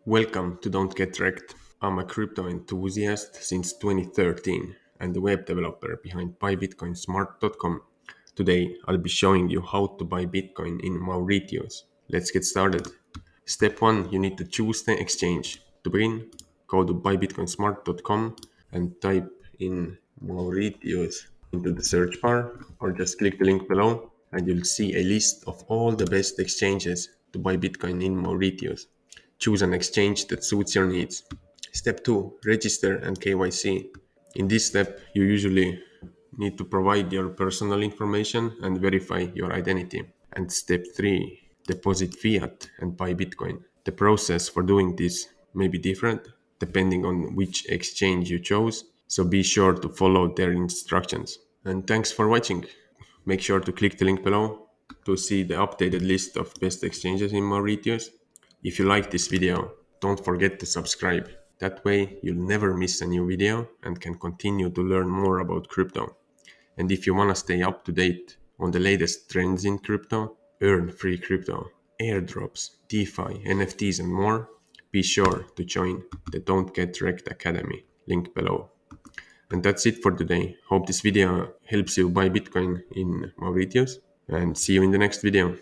Welcome to Don't Get Wrecked. I'm a crypto enthusiast since 2013 and the web developer behind buybitcoinsmart.com. Today, I'll be showing you how to buy Bitcoin in Mauritius. Let's get started. Step 1, you need to choose the exchange. To begin, go to buybitcoinsmart.com and type in Mauritius into the search bar, or just click the link below and you'll see a list of all the best exchanges to buy Bitcoin in Mauritius. Choose an exchange that suits your needs. Step 2, register and KYC. In this step, you usually need to provide your personal information and verify your identity. And step 3, deposit fiat and buy Bitcoin. The process for doing this may be different depending on which exchange you chose, so be sure to follow their instructions. And thanks for watching. Make sure to click the link below to see the updated list of best exchanges in Mauritius. If you like this video, don't forget to subscribe. That way you'll never miss a new video and can continue to learn more about crypto. And if you want to stay up to date on the latest trends in crypto, earn free crypto, airdrops, DeFi, NFTs and more, be sure to join the Don't Get Wrecked Academy, link below. And that's it for today. Hope this video helps you buy Bitcoin in Mauritius and see you in the next video.